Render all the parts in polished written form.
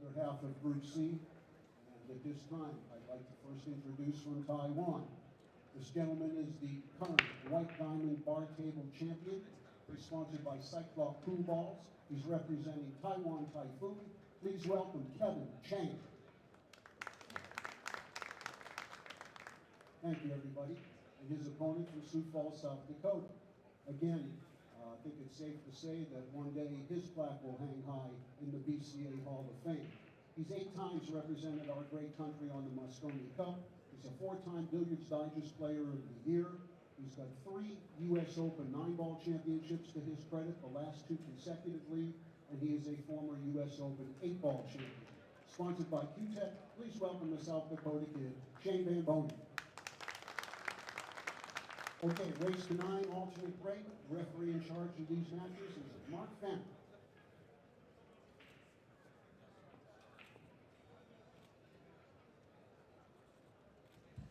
other half of Group C. And at this time, I'd like to first introduce from Taiwan. This gentleman is the current White Diamond Bar Table Champion. He's sponsored by Cyclops Pool Balls. He's representing Taiwan Typhoon. Please welcome Kevin Cheng. Thank you, everybody. And his opponent from Sioux Falls, South Dakota. Again, I think it's safe to say that one day his plaque will hang high in the BCA Hall of Fame. He's 8 times represented our great country on the Moscone Cup. He's a 4-time Billiards Digest Player of the Year. He's got 3 U.S. Open 9-ball championships to his credit, the last 2 consecutively, and he is a former U.S. Open 8-ball champion. Sponsored by Q-Tech, please welcome the South Dakota kid, Cheng Van Boening. Okay, race to 9, alternate break. Referee in charge of these matches is Mark Fenn.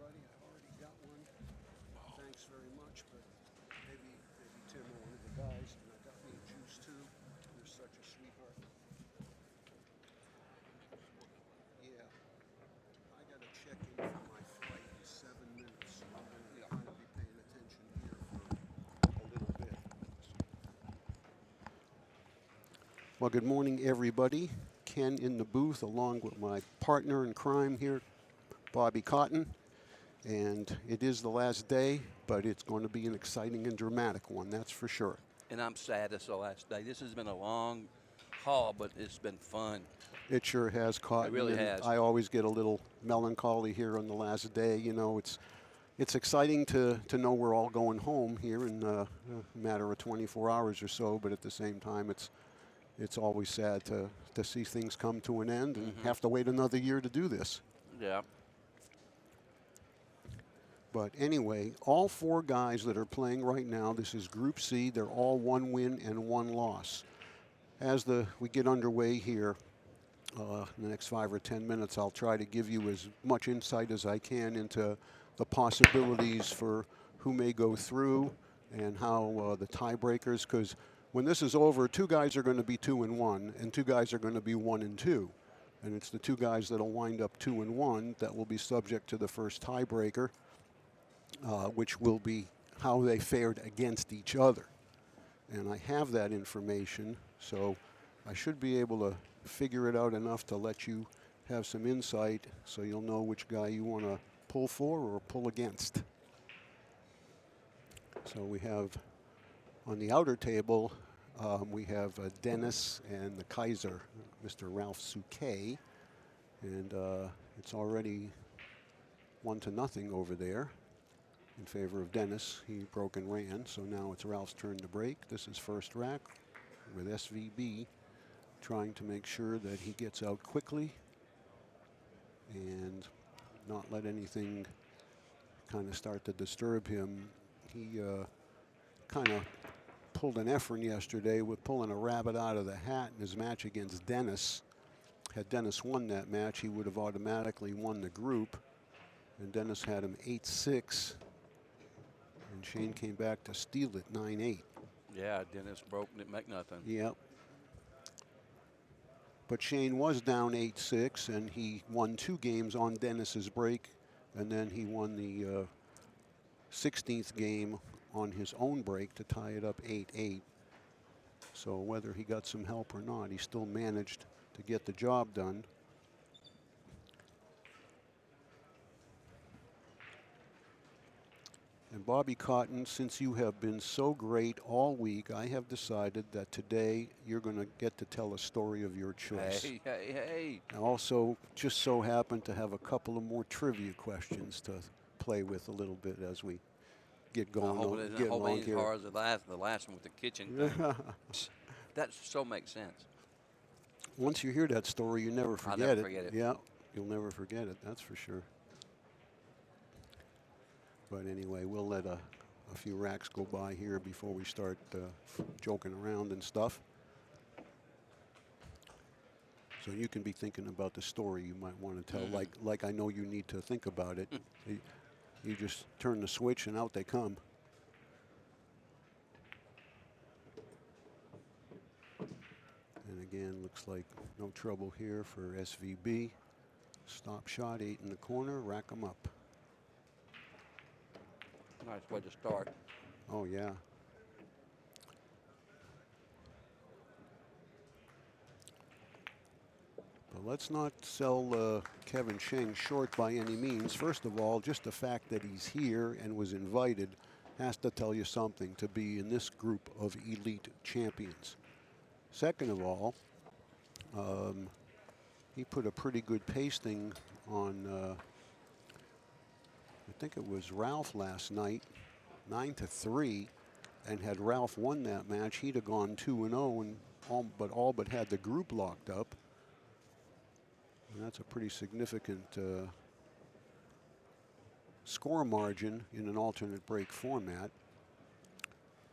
Buddy, I've already got one. Thanks very much, but maybe Tim or one of the guys, and I got me a juice too. You're such a sweetheart. Yeah, I got to check in for my flight in 7 minutes. I'm going to kind of be paying attention here for a little bit. Well, good morning, everybody. Ken in the booth, along with my partner in crime here, Bobby Cotton. And it is the last day, but it's going to be an exciting and dramatic one, that's for sure. And I'm sad it's the last day. This has been a long haul, but it's been fun. It sure has, Cotton. It really has. I always get a little melancholy here on the last day. You know, it's exciting to know we're all going home here in a matter of 24 hours or so, but at the same time, it's always sad to see things come to an end and have to wait another year to do this. Yeah. But anyway, all 4 guys that are playing right now, this is Group C, they're all 1 win and 1 loss. As we get underway here, in the next 5 or 10 minutes, I'll try to give you as much insight as I can into the possibilities for who may go through and how the tiebreakers, because when this is over, 2 guys are going to be 2 and 1, and 2 guys are going to be 1 and 2. And it's the 2 guys that'll wind up 2 and 1 that will be subject to the first tiebreaker. Which will be how they fared against each other. And I have that information, so I should be able to figure it out enough to let you have some insight so you'll know which guy you want to pull for or pull against. So we have on the outer table, we have Dennis and the Kaiser, Mr. Ralph Souquet. And it's already 1-0 over there in favor of Dennis. He broke and ran, so now it's Ralph's turn to break. This is first rack with SVB trying to make sure that he gets out quickly and not let anything kind of start to disturb him. He kind of pulled an effort yesterday with pulling a rabbit out of the hat in his match against Dennis. Had Dennis won that match, he would have automatically won the group. And Dennis had him 8-6. And Shane came back to steal it 9-8. Yeah, Dennis broke, didn't make nothing. Yep. But Shane was down 8-6, and he won 2 games on Dennis's break, and then he won the 16th game on his own break to tie it up 8-8. So whether he got some help or not, he still managed to get the job done. And Bobby Cotton, since you have been so great all week, I have decided that today you're going to get to tell a story of your choice. Hey. I also just so happen to have a couple of more trivia questions to play with a little bit as we get going. I hope it isn't as hard as the last one with the kitchen thing. That so makes sense. Once you hear that story, you never forget I'll never forget it. Yeah, you'll never forget it, that's for sure. But anyway, we'll let a few racks go by here before we start joking around and stuff. So you can be thinking about the story you might want to tell, like I know you need to think about it. You just turn the switch and out they come. And again, looks like no trouble here for SVB. Stop shot, 8 in the corner, rack them up. Nice way to start. Oh, yeah. But let's not sell Kevin Cheng short by any means. First of all, just the fact that he's here and was invited has to tell you something to be in this group of elite champions. Second of all, he put a pretty good pasting on, I think it was Ralph last night, 9-3. And had Ralph won that match, he'd have gone 2-0 and all but had the group locked up. And that's a pretty significant score margin in an alternate break format.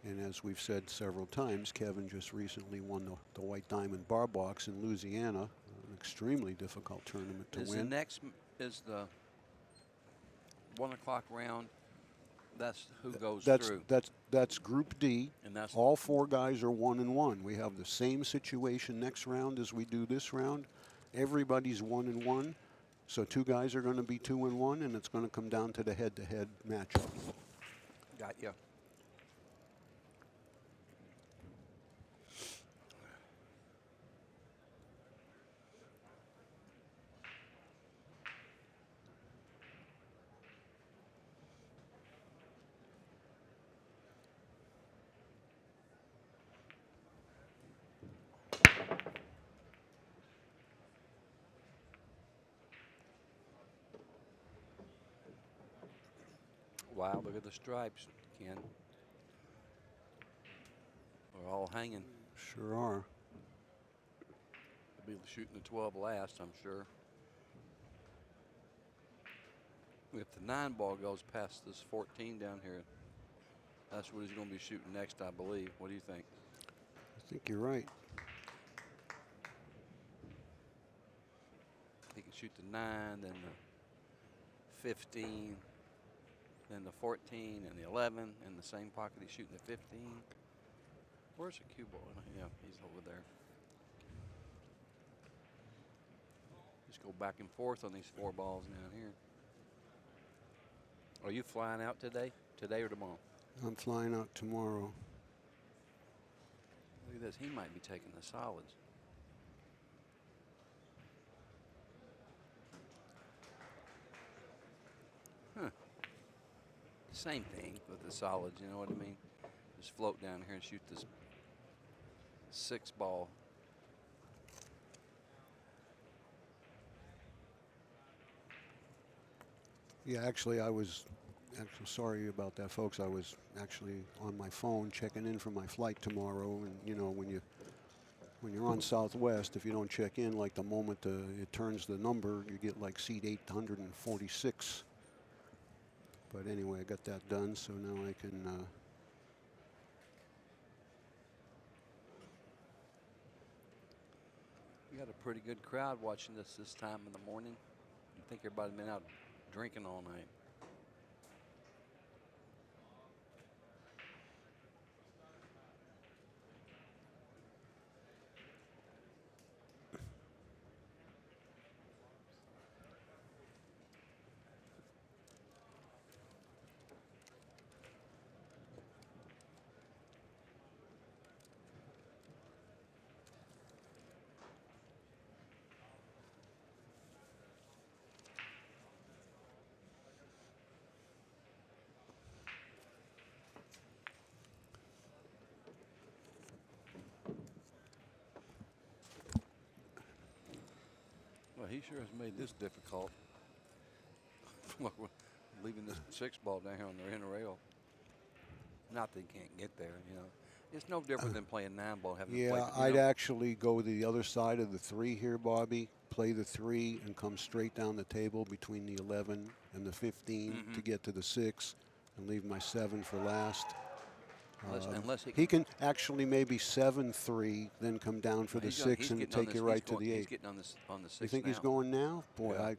And as we've said several times, Kevin just recently won the White Diamond Bar Box in Louisiana, an extremely difficult tournament to win. Is the 1 o'clock round. That's who goes through. That's Group D. And that's all 4 guys are 1-1. We have the same situation next round as we do this round. Everybody's 1-1. So 2 guys are going to be 2-1, and it's going to come down to the head-to-head matchup. Got you. Wow, look at the stripes, Ken. They're all hanging. Sure are. They'll be shooting the 12 last, I'm sure. If the 9 ball goes past this 14 down here, that's what he's going to be shooting next, I believe. What do you think? I think you're right. He can shoot the 9, then the 15, then the 14, and the 11, in the same pocket he's shooting the 15. Where's the cue ball? Yeah, he's over there. Just go back and forth on these 4 balls down here. Are you flying out today? Today or tomorrow? I'm flying out tomorrow. Look at this. He might be taking the solids. Huh. Same thing with the solids, you know what I mean? Just float down here and shoot this 6 ball. Yeah, actually, sorry about that, folks. I was actually on my phone checking in for my flight tomorrow, and you know when you're on Southwest, if you don't check in, like the moment it turns the number, you get like seat 846. But anyway, I got that done, so now I can. We got a pretty good crowd watching this time in the morning. I think everybody's been out drinking all night. Well, he sure has made this difficult. Leaving this 6 ball down here on the inner rail. Not that he can't get there, you know. It's no different than playing 9 ball. Having to play, I'd actually go the other side of the 3 here, Bobby. Play the 3 and come straight down the table between the 11 and the 15 to get to the 6, and leave my 7 for last. Unless he can actually maybe 7-3, then come down for the 6 and take you right to the 8. He's getting on the 6. You think now. he's going now? Boy,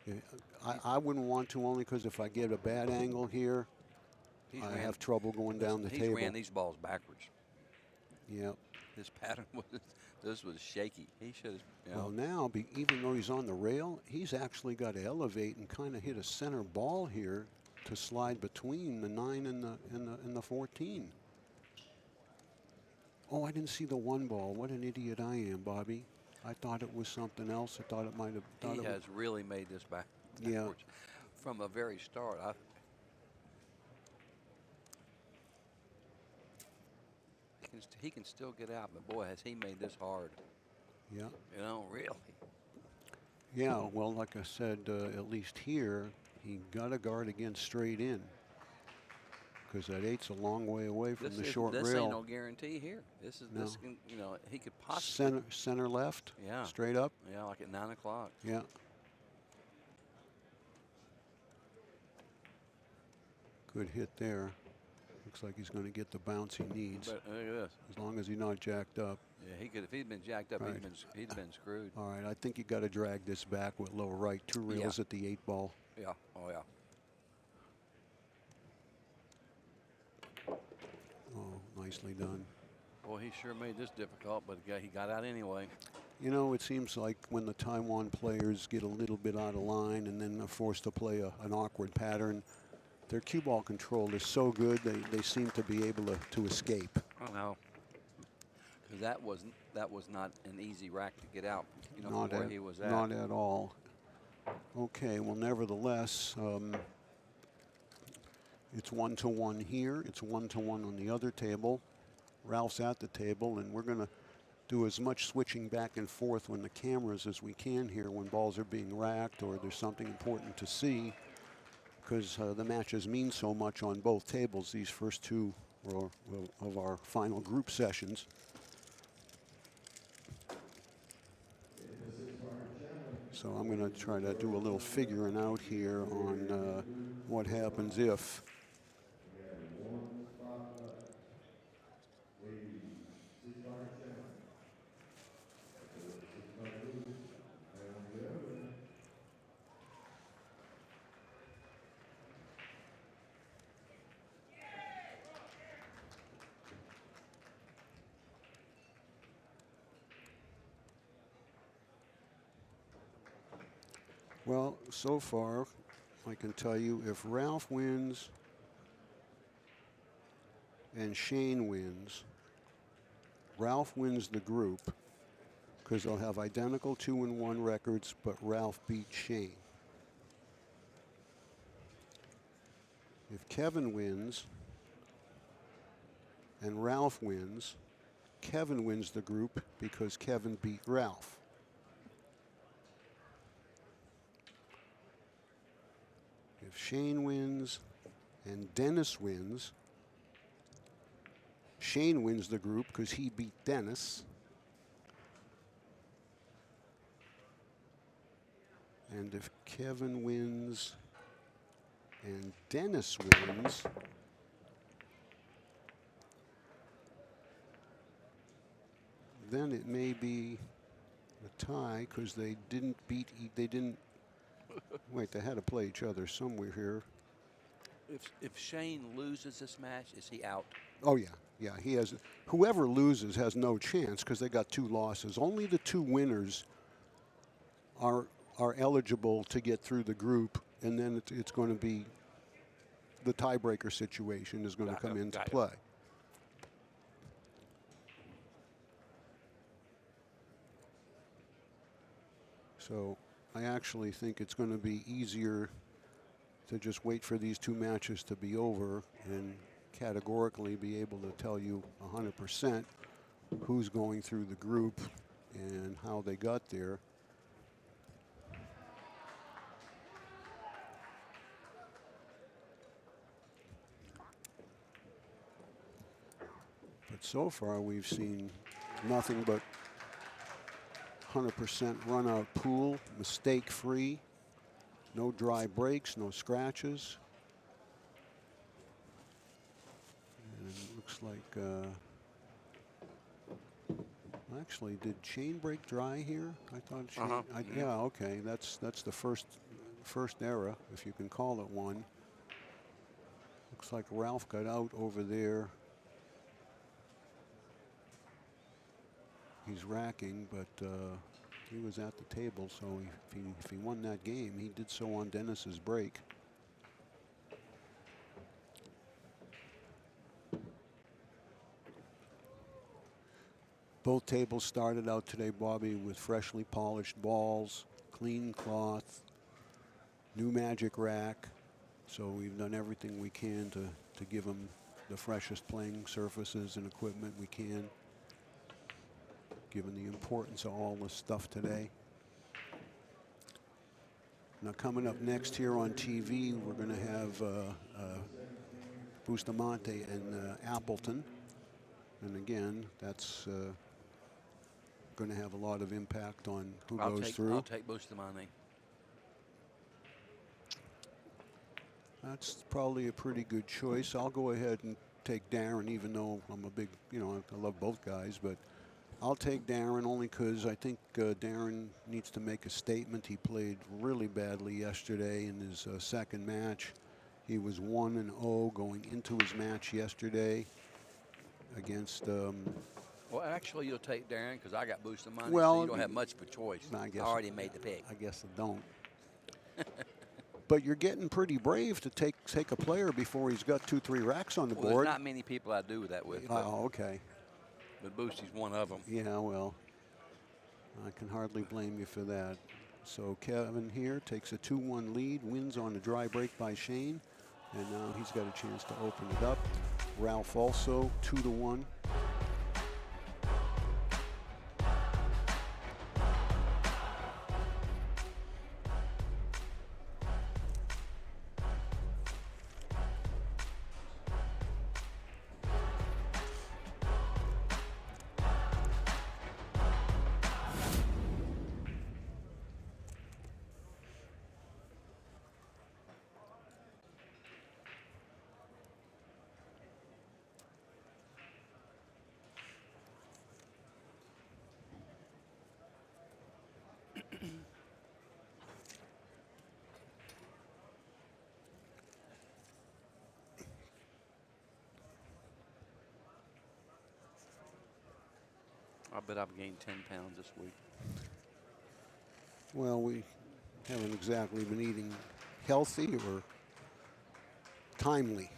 Yeah. I wouldn't want to, only because if I get a bad angle here, I have trouble going down the table. He ran these balls backwards. Yep. His pattern was This was shaky. He should have, you know. Well, now, even though he's on the rail, he's actually got to elevate and kind of hit a center ball here to slide between the 9 and the 14. Oh, I didn't see the 1 ball. What an idiot I am, Bobby. I thought it was something else. I thought it might have. He has really made this Yeah. backwards from a very start. He can still get out, but boy, has he made this hard. Yeah. You know, really. Yeah, well, like I said, at least here, he got a guard against straight in. Because that 8's a long way away from the short rail. This ain't no guarantee here. This can, you know, he could possibly. Center left? Yeah. Straight up? Yeah, like at 9 o'clock. Yeah. Good hit there. Looks like he's going to get the bounce he needs. But look at this. As long as he's not jacked up. Yeah, he could. If he'd been jacked up, Right. he'd been screwed. All right, I think you got to drag this back with low right. 2 rails at the 8 ball. Yeah. Oh yeah. Oh, nicely done. Boy, he sure made this difficult, but he got out anyway. You know, it seems like when the Taiwan players get a little bit out of line and then are forced to play an awkward pattern, their cue ball control is so good they seem to be able to escape. Oh no. Because that was not an easy rack to get out. You know, Not where at, he was at. Not at all. Okay, well, nevertheless, it's 1-1 here. It's 1-1 on the other table. Ralph's at the table, and we're going to do as much switching back and forth when the cameras as we can here when balls are being racked or there's something important to see, because the matches mean so much on both tables, these first 2 of our final group sessions. So I'm going to try to do a little figuring out here on what happens if. Well, so far, I can tell you if Ralph wins and Shane wins, Ralph wins the group because they'll have identical 2-1 records, but Ralph beat Shane. If Kevin wins and Ralph wins, Kevin wins the group because Kevin beat Ralph. If Shane wins and Dennis wins, Shane wins the group because he beat Dennis. And if Kevin wins and Dennis wins, then it may be a tie because they didn't wait, they had to play each other somewhere here. If Shane loses this match, is he out? Oh yeah, yeah. He has. Whoever loses has no chance because they got 2 losses. Only the 2 winners are eligible to get through the group, and then it's going to be the tiebreaker situation is going to come into play. So I actually think it's going to be easier to just wait for these 2 matches to be over and categorically be able to tell you 100% who's going through the group and how they got there. But so far we've seen nothing but 100% run out pool, mistake free, no dry breaks, no scratches. And it looks like, actually, did Shane break dry here? I thought Shane, yeah, okay, that's the first error, if you can call it one. Looks like Ralph got out over there. he's racking, but he was at the table, so if he won that game, he did so on Dennis's break. Both tables started out today, Bobby, with freshly polished balls, clean cloth, new magic rack. So we've done everything we can to give them the freshest playing surfaces and equipment we can, given the importance of all this stuff today. Now coming up next here on TV, we're going to have Bustamante and Appleton. And again, that's going to have a lot of impact on who goes through. I'll take Bustamante. That's probably a pretty good choice. I'll go ahead and take Darren, even though I'm a big, you know, I love both guys, but I'll take Darren only because I think Darren needs to make a statement. He played really badly yesterday in his second match. He was 1-0 going into his match yesterday against. Well, actually, you'll take Darren because I got Bustamante, Well, so you don't have much of a choice. I already made the pick. I guess I don't. But you're getting pretty brave to take a player before he's got 2-3 racks on the board. There's not many people I do that with. Oh, okay. But Boostie's one of them. Yeah, well, I can hardly blame you for that. So Kevin here takes a 2-1 lead, wins on a dry break by Shane, and now he's got a chance to open it up. Ralph also 2-1. I bet I've gained 10 pounds this week. Well, we haven't exactly been eating healthy or timely.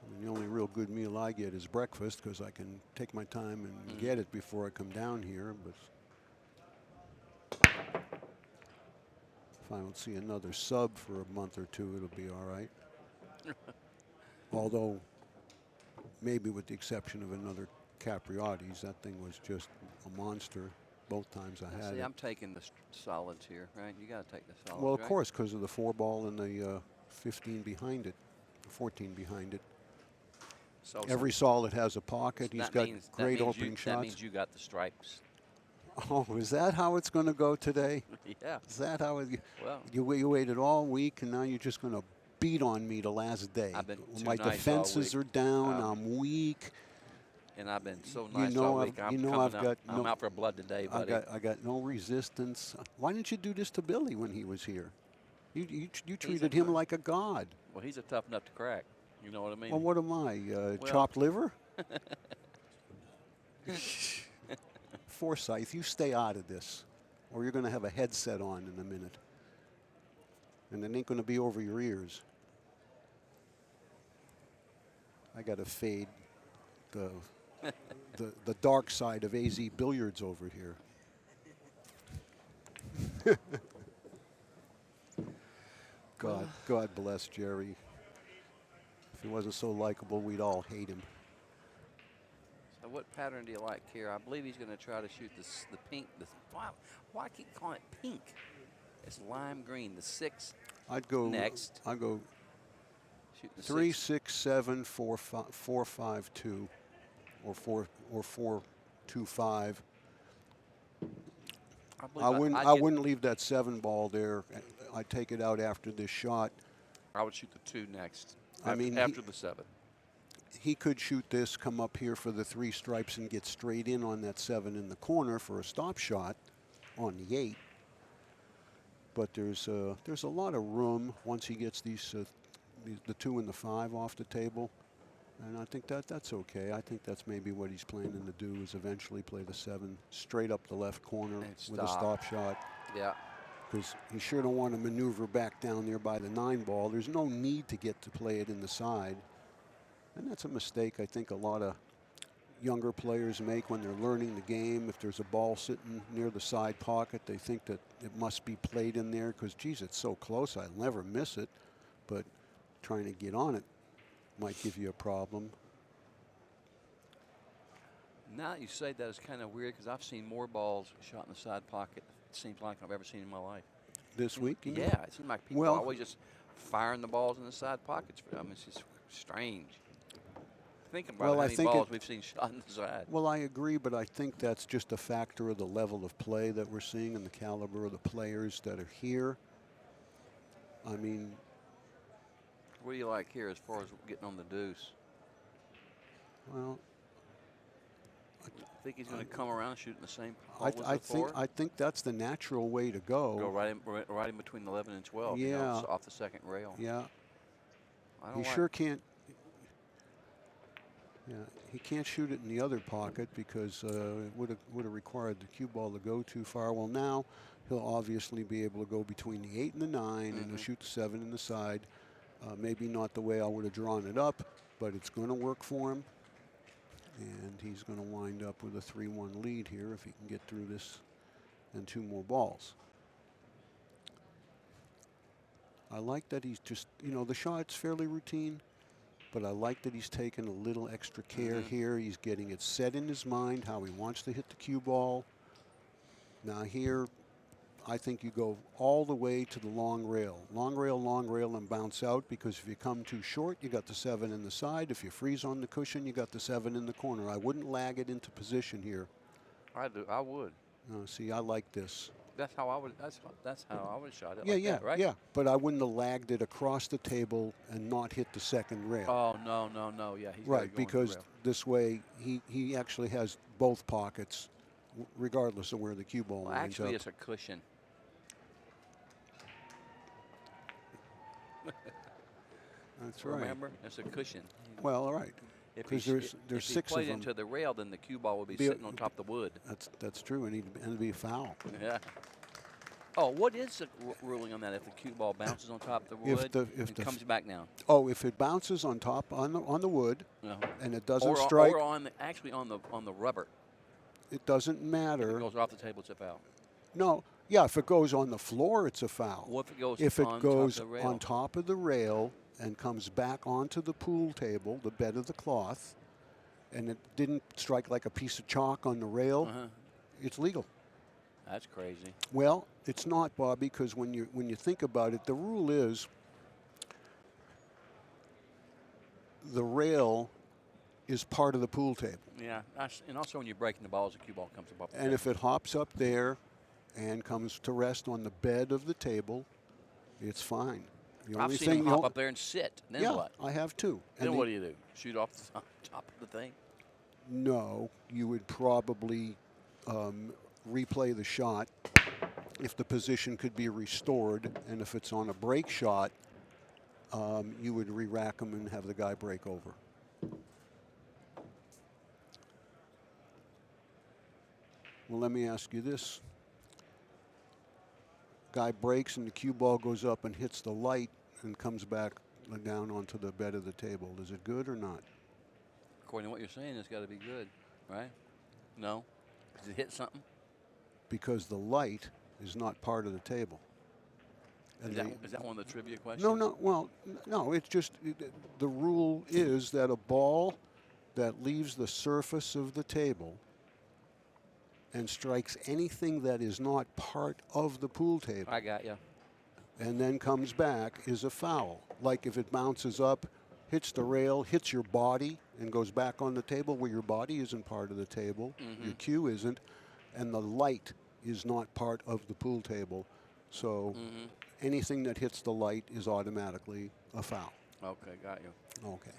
I mean, the only real good meal I get is breakfast because I can take my time and get it before I come down here. But if I don't see another sub for a month or two, it'll be all right. Although, maybe with the exception of another Capriati's, that thing was just a monster both times I had it. I'm taking the solids here, right? You got to take the solids. Well, of course, because of the 4-ball and the 15 behind it, 14 behind it. So Every solid has a pocket. He's got great opening shots. That means you got the stripes. Oh, is that how it's going to go today? Yeah. Is that how it? Well, you waited all week, and now you're just going to beat on me the last day. I've been My defenses are down. I'm weak. And I've been so nice all week. I'm out for blood today, buddy. I got no resistance. Why didn't you do this to Billy when he was here? You treated him like a god. Well, he's a tough nut to crack. You know what I mean? Well, what am I, chopped liver? Forsyth, you stay out of this, or you're going to have a headset on in a minute. And it ain't going to be over your ears. I got to fade the dark side of AZ Billiards over here. God bless Jerry. If he wasn't so likable, we'd all hate him. So what pattern do you like here? I believe he's going to try to shoot the pink. Why keep calling it pink? It's lime green. The 6. I'd go next. I'd go shoot the 3, 6, 7, 4, 5, 2, or 4, 2, 5. I wouldn't leave that 7-ball there. I'd take it out after this shot. I would shoot the 2 next. After the 7. He could shoot this, come up here for the 3 stripes, and get straight in on that 7 in the corner for a stop shot on the 8. But there's a lot of room once he gets these the 2 and the 5 off the table. And I think that's okay. I think that's maybe what he's planning to do is eventually play the 7 straight up the left corner And with a stop shot. Yeah. Because he sure don't want to maneuver back down there by the 9 ball. There's no need to get to play it in the side. And that's a mistake I think a lot of younger players make when they're learning the game. If there's a ball sitting near the side pocket, they think that it must be played in there because, geez, it's so close, I'll never miss it. But trying to get on it might give you a problem. Now that you say that, it's kind of weird because I've seen more balls shot in the side pocket, it seems like, I've ever seen in my life. This week? You know? Yeah, it seems like people Well, always just firing the balls in the side pockets. I mean, it's just strange. Think about how many balls we've seen shot in the side. Well, I agree, but I think that's just a factor of the level of play that we're seeing and the caliber of the players that are here. I mean, what do you like here as far as getting on the deuce? Well, I think he's going to come around and shoot in the same hole as before. I think that's the natural way to go. Go right in between 11 and 12. Yeah. You know, off the second rail. Yeah. He sure can't. Yeah, he can't shoot it in the other pocket because it would have required the cue ball to go too far. Well, now he'll obviously be able to go between the 8 and the 9, and he'll shoot the 7 in the side. Maybe not the way I would have drawn it up, but it's going to work for him. And he's going to wind up with a 3-1 lead here if he can get through this and 2 more balls. I like that he's just, you know, the shot's fairly routine, but I like that he's taking a little extra care here. He's getting it set in his mind how he wants to hit the cue ball. Now here, I think you go all the way to the long rail, and bounce out, because if you come too short, you got the 7 in the side. If you freeze on the cushion, you got the 7 in the corner. I wouldn't lag it into position here. I would. See, I like this. That's how I would. That's how I would have shot it. Yeah, like that, right? Yeah. But I wouldn't have lagged it across the table and not hit the second rail. Oh no. Yeah, he's right, because this way he actually has both pockets, regardless of where the cue ball winds up. Actually, it's a cushion. That's right. Remember, it's a cushion. Well, all right. Because there's 6 of them. If he played into the rail, then the cue ball would be sitting on top of the wood. That's true, and it'd be a foul. Yeah. Oh, what is the ruling on that? If the cue ball bounces on top of the wood and comes back down? Oh, if it bounces on top on the wood, and it doesn't strike, or on the rubber. It doesn't matter. If it goes off the table, it's a foul. No. Yeah, if it goes on the floor, it's a foul. What if it goes on top of the rail and comes back onto the pool table, the bed of the cloth, and it didn't strike like a piece of chalk on the rail, it's legal. That's crazy. Well, it's not, Bobby, because when you think about it, the rule is the rail is part of the pool table. Yeah, and also when you're breaking the balls, the cue ball comes up. And if it hops up there and comes to rest on the bed of the table, it's fine. I've seen him hop up there and sit. Then what? I have too. Then what do you do? Shoot off the top of the thing? No, you would probably replay the shot if the position could be restored, and if it's on a break shot, you would re-rack them and have the guy break over. Well, let me ask you this. Guy breaks and the cue ball goes up and hits the light and comes back down onto the bed of the table. Is it good or not? According to what you're saying, it's got to be good, right? No? Does it hit something? Because the light is not part of the table. Is that one of the trivia questions? No. Well, no. It's just the rule is that a ball that leaves the surface of the table and strikes anything that is not part of the pool table. I got you. And then comes back is a foul. Like if it bounces up, hits the rail, hits your body, and goes back on the table where your body isn't part of the table, your cue isn't, and the light is not part of the pool table. So anything that hits the light is automatically a foul. Okay, got you. Okay.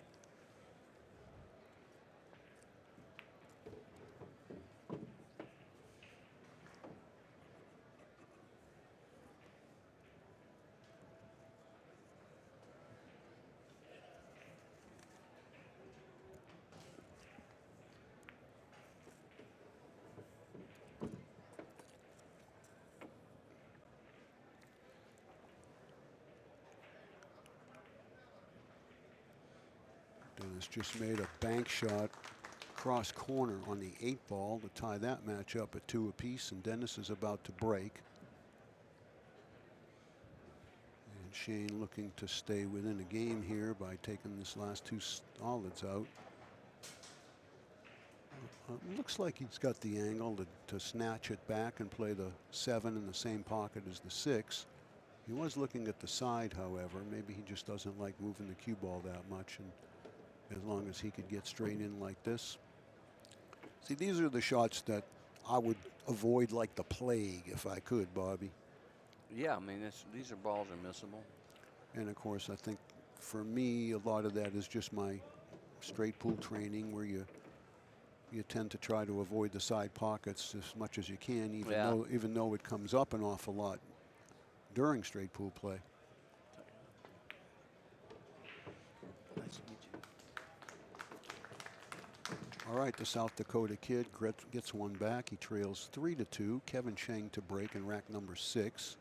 Dennis just made a bank shot cross corner on the 8-ball to tie that match up at 2 apiece, and Dennis is about to break. And Shane looking to stay within a game here by taking this last 2 solids out. Looks like he's got the angle to snatch it back and play the 7 in the same pocket as the 6. He was looking at the side, however. Maybe he just doesn't like moving the cue ball that much, and as long as he could get straight in like this. See, these are the shots that I would avoid like the plague if I could, Bobby. Yeah, I mean, these are balls are missable. And of course, I think for me, a lot of that is just my straight pool training, where you tend to try to avoid the side pockets as much as you can, even though it comes up an awful lot during straight pool play. Nice to meet you. All right, the South Dakota kid gets one back. He trails 3-2. Kevin Cheng to break in rack number 6.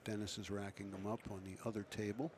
Dennis is racking them up on the other table.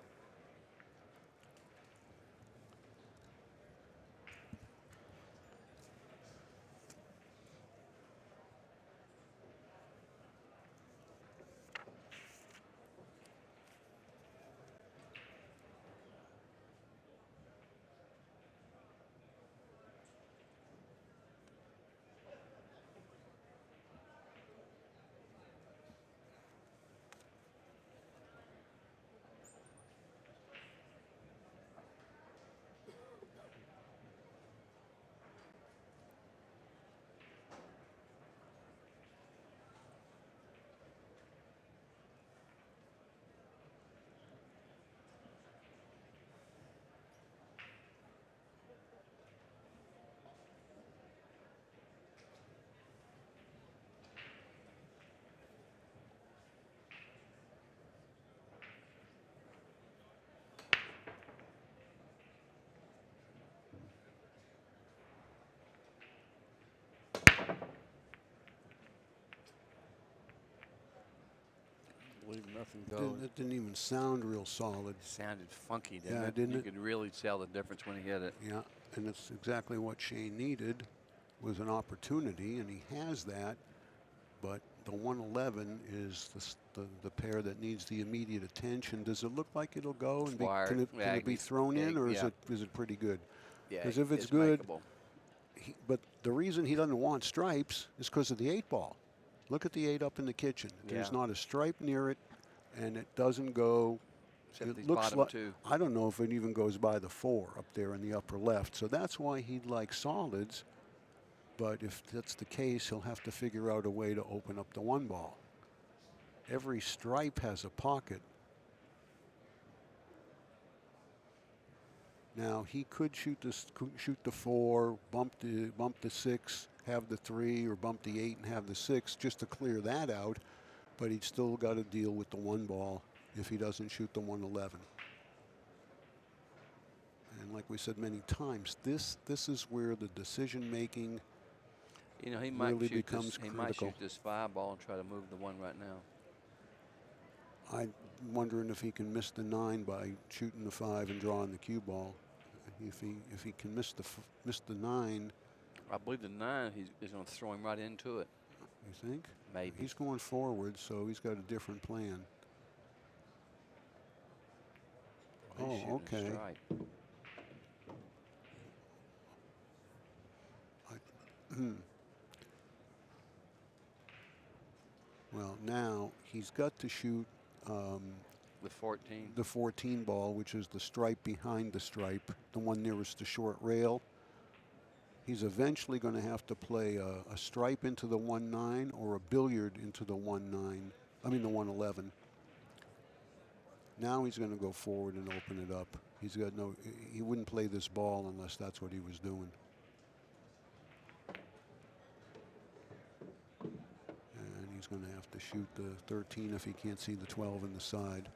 Leave nothing go. It didn't even sound real solid. It sounded funky, didn't it? Didn't you it? could really tell the difference when he hit it. Yeah, and it's exactly what Shane needed, was an opportunity, and he has that. But the 111 is the pair that needs the immediate attention. Does it look like it'll go? And can it be thrown in, or is it pretty good? Yeah, because if it's good, but the reason he doesn't want stripes is because of the 8-ball. Look at the 8 up in the kitchen. There's not a stripe near it, and it doesn't go. Except it looks like 2. I don't know if it even goes by the 4 up there in the upper left. So that's why he'd like solids. But if that's the case, he'll have to figure out a way to open up the 1-ball. Every stripe has a pocket. Now he could shoot the 4, bump the 6, have the 3, or bump the 8 and have the 6 just to clear that out. But he'd still got to deal with the 1-ball if he doesn't shoot the 111. And like we said many times, this is where the decision making he might really shoot becomes this, critical. He might shoot this 5-ball and try to move the 1 right now. I'm wondering if he can miss the 9 by shooting the 5 and drawing the cue ball. If he can miss the 9, I believe the 9 he's going to throw him right into it. You think? Maybe. He's going forward, so he's got a different plan. Oh, okay. Well, now he's got to shoot the 14. The 14 ball, which is the stripe behind the stripe, the one nearest the short rail. He's eventually going to have to play a stripe into the 1-9 or a billiard into the 1-9. I mean the 111. Now he's going to go forward and open it up. He wouldn't play this ball unless that's what he was doing. And he's going to have to shoot the 13 if he can't see the 12 in the side.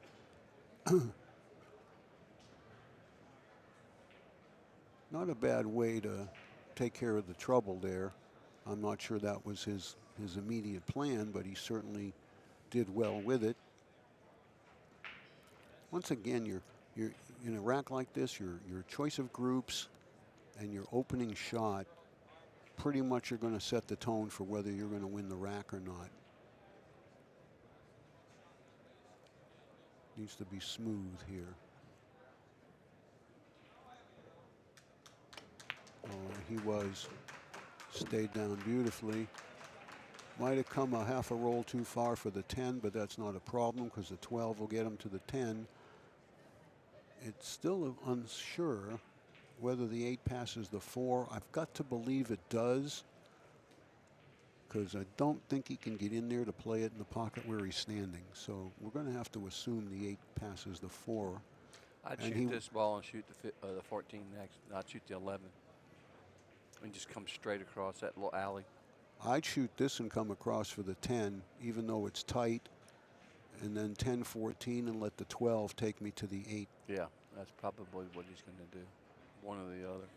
Not a bad way to take care of the trouble there. I'm not sure that was his immediate plan, but he certainly did well with it. Once again, you're in a rack like this, your choice of groups and your opening shot pretty much are going to set the tone for whether you're going to win the rack or not. Needs to be smooth here. Oh, he was. Stayed down beautifully. Might have come a half a roll too far for the 10, but that's not a problem because the 12 will get him to the 10. It's still unsure whether the 8 passes the 4. I've got to believe it does because I don't think he can get in there to play it in the pocket where he's standing. So we're going to have to assume the 8 passes the 4. I'd And shoot this ball and shoot the 14 next. I'd shoot the 11 and just come straight across that little alley. I'd shoot this and come across for the 10, even though it's tight, and then 10, 14, and let the 12 take me to the 8. Yeah, that's probably what he's going to do, one or the other.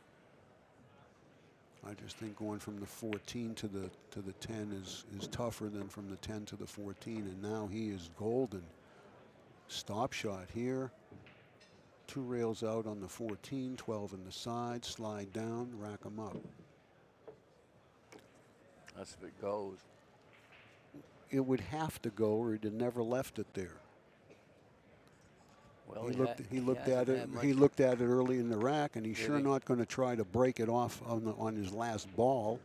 I just think going from the 14 to the 10 is tougher than from the 10 to the 14, and now he is golden. Stop shot here. 2 rails out on the 14, 12 in the side, slide down, rack him up. That's if it goes. It would have to go, or he'd have never left it there. Well, he looked at it. He looked at it early in the rack, and he's sure not going to try to break it off on his last ball.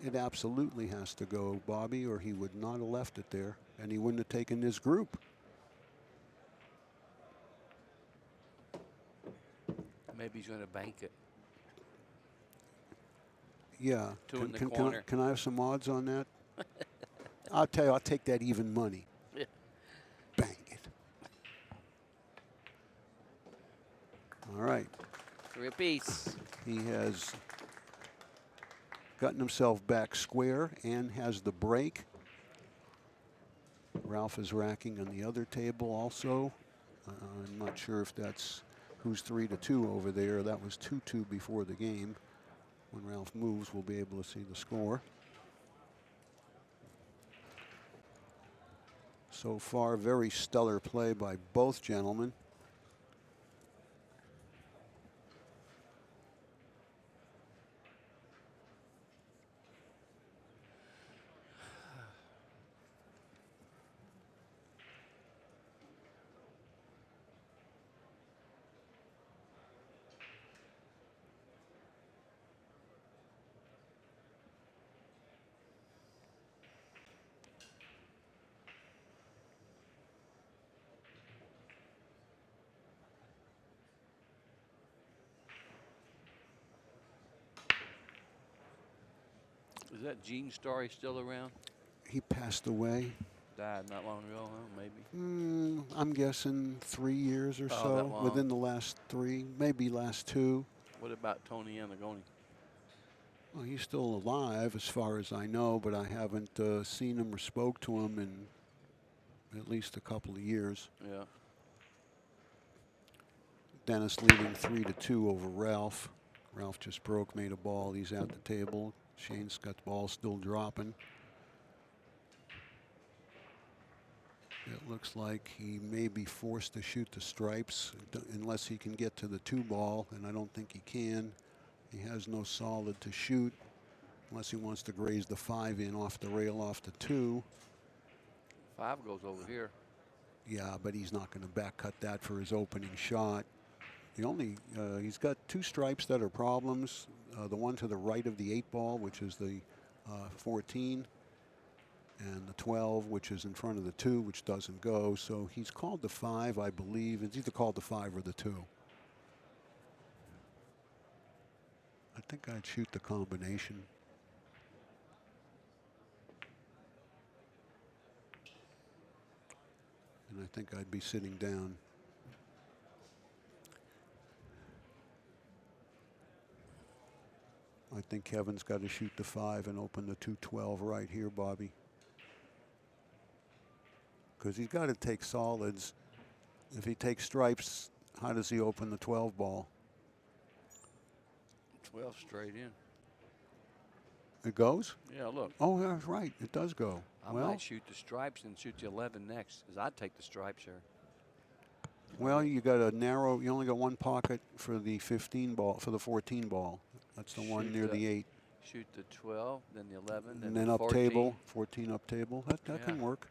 It absolutely has to go, Bobby, or he would not have left it there, and he wouldn't have taken this group. Maybe he's going to bank it. Yeah. 2 in the corner. Can I have some odds on that? I'll tell you, I'll take that even money. Yeah. Bang it. All right. 3 apiece. He has gotten himself back square and has the break. Ralph is racking on the other table also. I'm not sure if that's who's 3-2 over there. That was 2-2 before the game. When Ralph moves, we'll be able to see the score. So far, very stellar play by both gentlemen. Is that Gene Starry still around? He passed away. Died not long ago, huh? Maybe. I'm guessing 3 years or Oh, so. that long. Within the last 3, maybe last 2. What about Tony Anagoni? Well, he's still alive as far as I know, but I haven't seen him or spoke to him in at least a couple of years. Yeah. Dennis leading 3-2 over Ralph. Ralph just broke, made a ball. He's at the table. Shane's got the ball still dropping. It looks like he may be forced to shoot the stripes unless he can get to the 2 ball, and I don't think he can. He has no solid to shoot unless he wants to graze the 5 in off the rail off the 2. 5 goes over here. Yeah, but he's not going to back cut that for his opening shot. He's got 2 stripes that are problems. The one to the right of the 8 ball, which is the 14, and the 12, which is in front of the 2, which doesn't go. So he's called the 5, I believe. It's either called the 5 or the 2. I think I'd shoot the combination. And I think I'd be sitting down. I think Kevin's got to shoot the 5 and open the 2-12 right here, Bobby. Because he's got to take solids. If he takes stripes, how does he open the 12 ball? 12 straight in. It goes? Yeah, look. Oh, that's right. It does go. I might shoot the stripes and shoot the 11 next, because I'd take the stripes here. Well, you got a narrow. You only got one pocket for the 15 ball, for the 14 ball. That's the one near the 8. Shoot the 12, then the 11, And then then the up 14. table, 14 up table. That can work.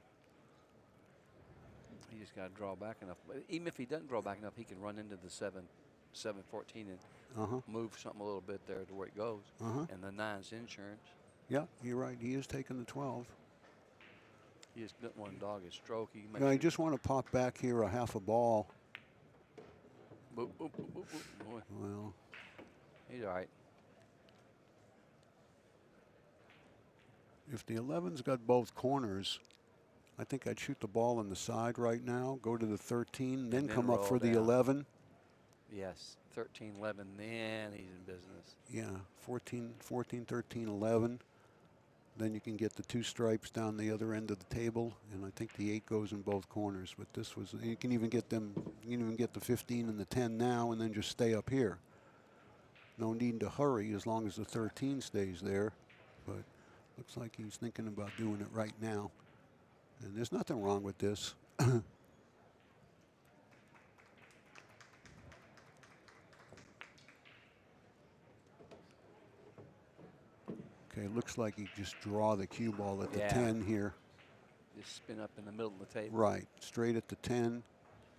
He just got to draw back enough. But even if he doesn't draw back enough, he can run into the 7-14 and move something a little bit there to where it goes. And the 9's insurance. Yeah, you're right. He is taking the 12. He just doesn't want to dog his stroke. He Yeah, I just want to pop back here a half a ball. Boop, boop, boop, boop, boop. Boy. Well, he's all right. If the 11's got both corners, I think I'd shoot the ball on the side right now, go to the 13, then come up for the 11. Yes, 13, 11, then he's in business. Yeah, 14, 13, 11. Then you can get the 2 stripes down the other end of the table, and I think the 8 goes in both corners. But this was, you can even get them, you can even get the 15 and the 10 now, and then just stay up here. No need to hurry as long as the 13 stays there. But looks like he's thinking about doing it right now. And there's nothing wrong with this. Okay, looks like he just draw the cue ball at the 10 here. Just spin up in the middle of the table. Right, straight at the 10,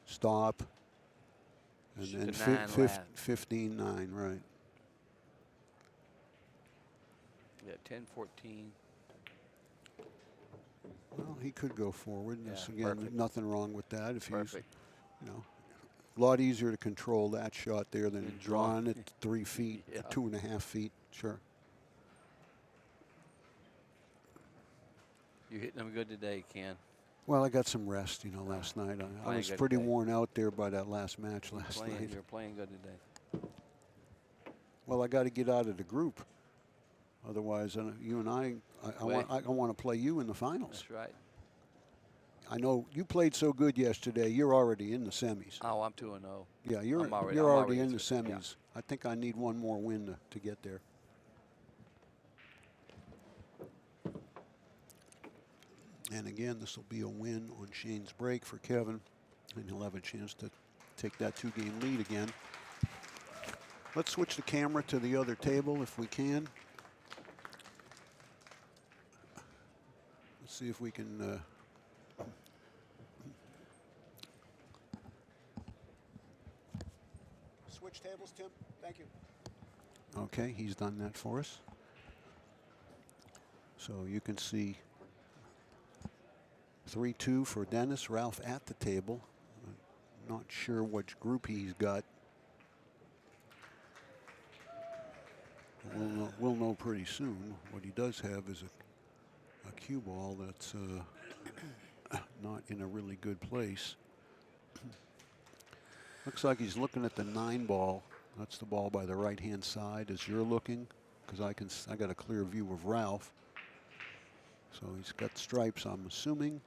stop, and shoot then the 15, 9, right. Yeah, 10, 14. Well, he could go forward. Yeah, Again, perfect. nothing wrong with that. If Perfect. he's, you know, a lot easier to control that shot there than drawing it 3 feet, 2.5 feet. Sure. You hitting them good today, Ken. Well, I got some rest, you know, last night. I was pretty worn out there by that last match last night. You're playing good today. Well, I got to get out of the group. Otherwise, you and I want to play you in the finals. That's right. I know you played so good yesterday. You're already in the semis. Oh, I'm 2-0. Yeah, you're already in the semis. Yeah. I think I need one more win to get there. And again, this will be a win on Shane's break for Kevin, and he'll have a chance to take that 2-game lead again. Let's switch the camera to the other table if we can. Let's see if we can switch tables, Tim. Thank you. Okay, he's done that for us. So you can see 3-2 for Dennis. Ralph at the table. Not sure which group he's got. We'll know pretty soon. What he does have is a cue ball that's not in a really good place. Looks like he's looking at the 9 ball. That's the ball by the right-hand side as you're looking, because I got a clear view of Ralph. So he's got stripes, I'm assuming.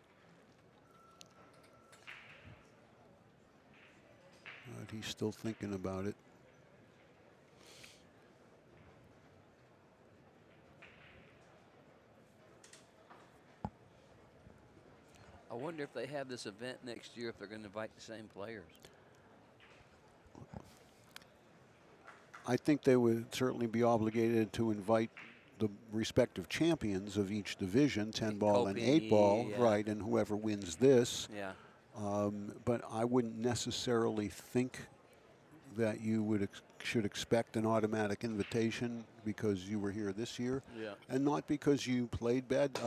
But he's still thinking about it. I wonder if they have this event next year, if they're going to invite the same players. I think they would certainly be obligated to invite the respective champions of each division, 10 ball and 8 ball, right, and whoever wins this. Yeah. But I wouldn't necessarily think that you should expect an automatic invitation because you were here this year, and not because you played bad.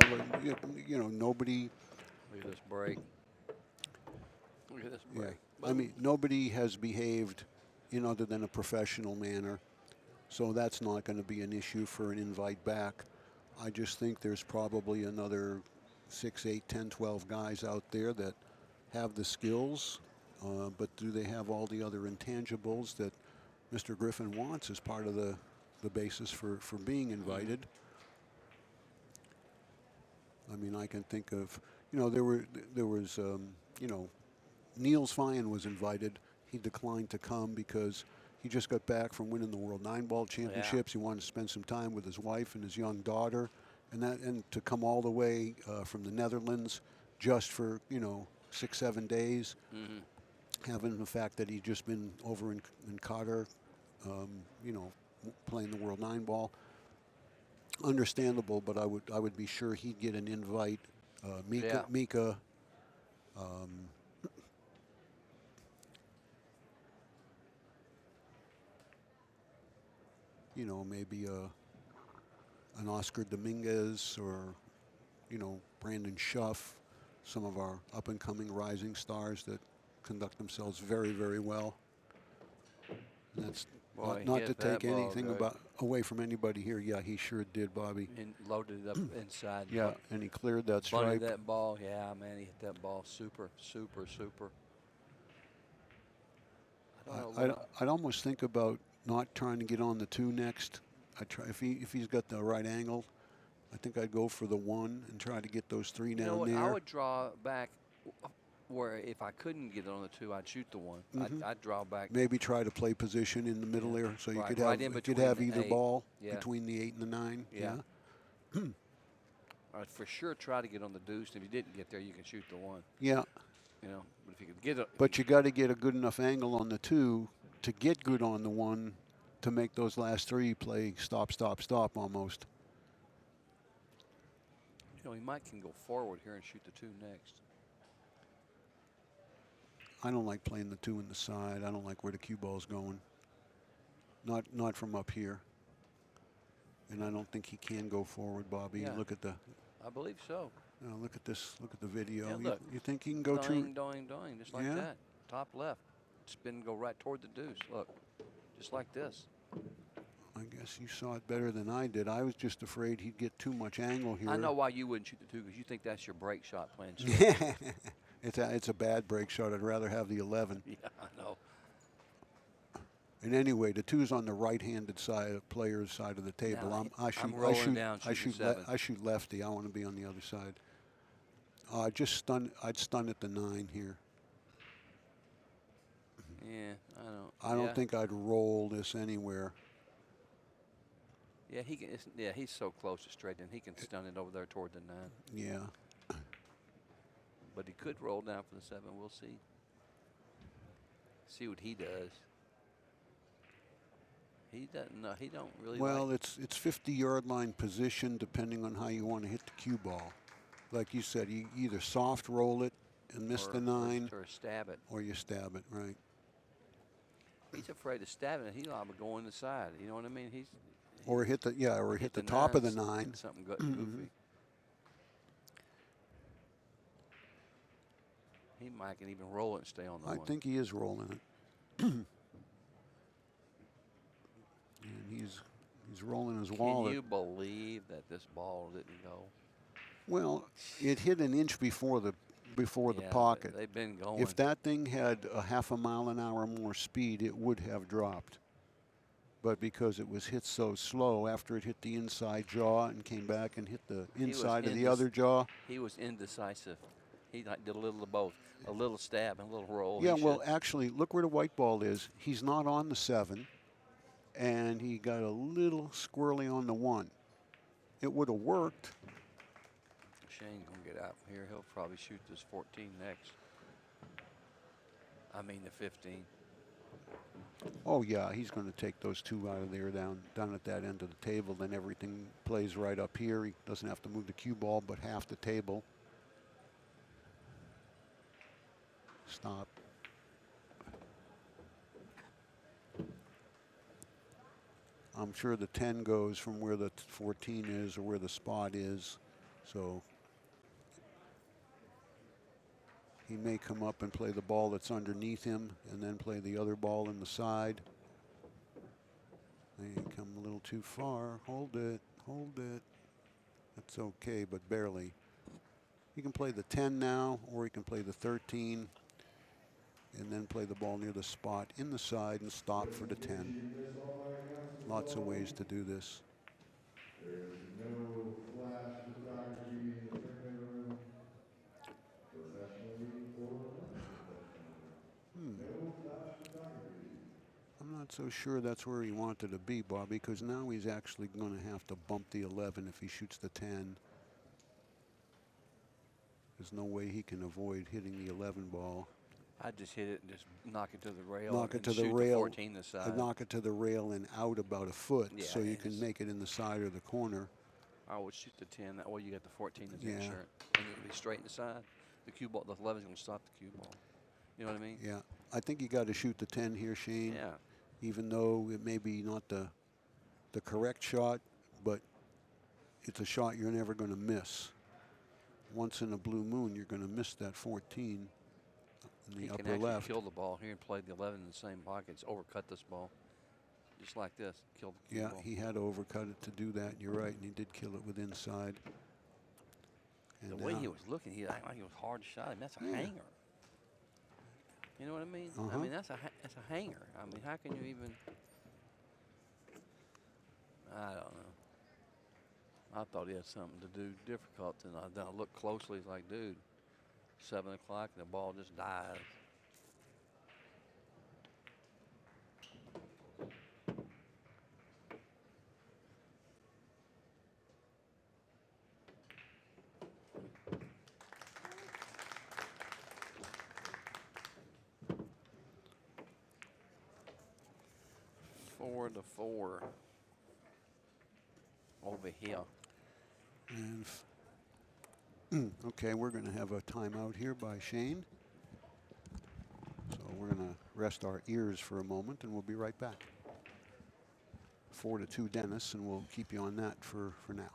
You know, nobody. Look at this break. Look at this break. Yeah. I mean, nobody has behaved in other than a professional manner, so that's not going to be an issue for an invite back. I just think there's probably another 6, 8, 10, 12 guys out there that have the skills, but do they have all the other intangibles that Mr. Griffin wants as part of the basis for being invited? I mean, I can think of, you know, there was, you know, Niels Fine was invited. He declined to come because he just got back from winning the World 9-Ball Championships. He wanted to spend some time with his wife and his young daughter, and to come all the way from the Netherlands just for, you know, 6, 7 days. having the fact that he's just been over in Qatar, you know, playing the World 9 ball. Understandable, but I would be sure he'd get an invite. Yeah. Mika, you know, maybe an Oscar Dominguez or, you know, Brandon Schuff, some of our up-and-coming rising stars that conduct themselves very, very well. And that's Boy, not hit to that take ball anything good. away from anybody here. Yeah, he sure did, Bobby. And loaded it up inside. Yeah, and he cleared that Bunted stripe. that ball. Yeah, man, he hit that ball super, super, super. I don't know. I'd almost think about not trying to get on the 2 next. I try if he's got the right angle. I think I'd go for the 1 and try to get those 3 You know down what? there. I would draw back where if I couldn't get it on the 2, I'd shoot the 1. I'd draw back. Maybe try to play position in the middle there, so you Right, could right have in you could between have the either 8. ball Yeah. between the 8 and the 9. Yeah. I'd for sure try to get on the deuce. If you didn't get there, you can shoot the 1. Yeah. You know, but if you could get it. But you got to get a good enough angle on the 2 to get good on the 1 to make those last 3 play stop, stop, stop almost. You know, he might can go forward here and shoot the 2 next. I don't like playing the 2 in the side. I don't like where the cue ball's going. Not from up here. And I don't think he can go forward, Bobby. Yeah. Look at the. I believe so. Look at this. Look at the video. Yeah, look. You think he can go doing, to? doing, just like Yeah. that. Top left. Spin, go right toward the deuce. Look, just like this. I guess you saw it better than I did. I was just afraid he'd get too much angle here. I know why you wouldn't shoot the 2 because you think that's your break shot playing. Yeah. It's a bad break shot. I'd rather have the 11. Yeah, I know. And anyway, the 2's on the right-handed side, player's side of the table. Now, I'm rolling down, shooting 7. I shoot lefty. I want to be on the other side. I'd stun at the 9 here. Yeah, I don't. I don't think I'd roll this anywhere. Yeah, he can. Yeah, he's so close to straight, and he can stun it over there toward the 9. Yeah. But he could roll down for the 7. We'll see. See what he does. He doesn't. He don't really. Well, like it's 50-yard line position depending on how you want to hit the cue ball. Like you said, you either soft roll it and miss the 9, or stab it, or you stab it. Right. He's afraid of stabbing it. He's liable to go in the side. You know what I mean? Or hit the top of the 9. Something goofy. He might can even roll it and stay on the 1. I think he is rolling it. And he's rolling his wallet. Can you believe that this ball didn't go? Well, it hit an inch before the pocket. They've been going. If that thing had a half a mile an hour more speed, it would have dropped. But because it was hit so slow, after it hit the inside jaw and came back and hit the inside of the other jaw. He was indecisive. He did a little of both, a little stab and a little roll. Yeah, well, actually, look where the white ball is. He's not on the 7, and he got a little squirrely on the 1. It would have worked. Cheng's going to get out from here. He'll probably shoot this 14 next. I mean the 15. Oh, yeah, he's going to take those 2 out of there down at that end of the table. Then everything plays right up here. He doesn't have to move the cue ball but half the table. Stop. I'm sure the 10 goes from where the 14 is or where the spot is. So he may come up and play the ball that's underneath him and then play the other ball in the side. They come a little too far. Hold it. Hold it. That's okay, but barely. He can play the 10 now, or he can play the 13 and then play the ball near the spot in the side and stop for the 10. Lots of ways to do this. There's no flash photography in the tournament room, professionally or unprofessionally. No flash photography. I'm not so sure that's where he wanted to be, Bobby, because now he's actually going to have to bump the 11 if he shoots the 10. There's no way he can avoid hitting the 11 ball. I just hit it and just knock it to the rail. Knock it and to the shoot rail. 14 this side. Knock it to the rail and out about a foot, Yeah, so you and can just- make it in the side or the corner. I would shoot the 10. That way you got the 14 as Yeah. insurance. And it'll be straight in the side. The cue ball, the 11's going to stop the cue ball. You know what I mean? Yeah, I think you got to shoot the 10 here, Shane. Yeah. Even though it may be not the correct shot, but it's a shot you're never going to miss. Once in a blue moon, you're going to miss that 14 in He the can upper actually left. kill the ball here and play the 11 in the same pockets, overcut this ball. Just like this, kill the cue Yeah, ball. he had to overcut it to do that. You're right, and he did kill it with inside. The And way now- he was looking, he acted like it was hard to shot him. That's a Yeah. hanger. You know what I mean? I mean, that's a hanger. I mean, how can you even? I don't know. I thought he had something to do difficult, and then I looked closely. It's like, dude, 7 o'clock, and the ball just dies. Four to four over here. And okay, we're going to have a timeout here by Shane. So we're going to rest our ears for a moment, and we'll be right back. 4-2 Dennis, and we'll keep you on that for now.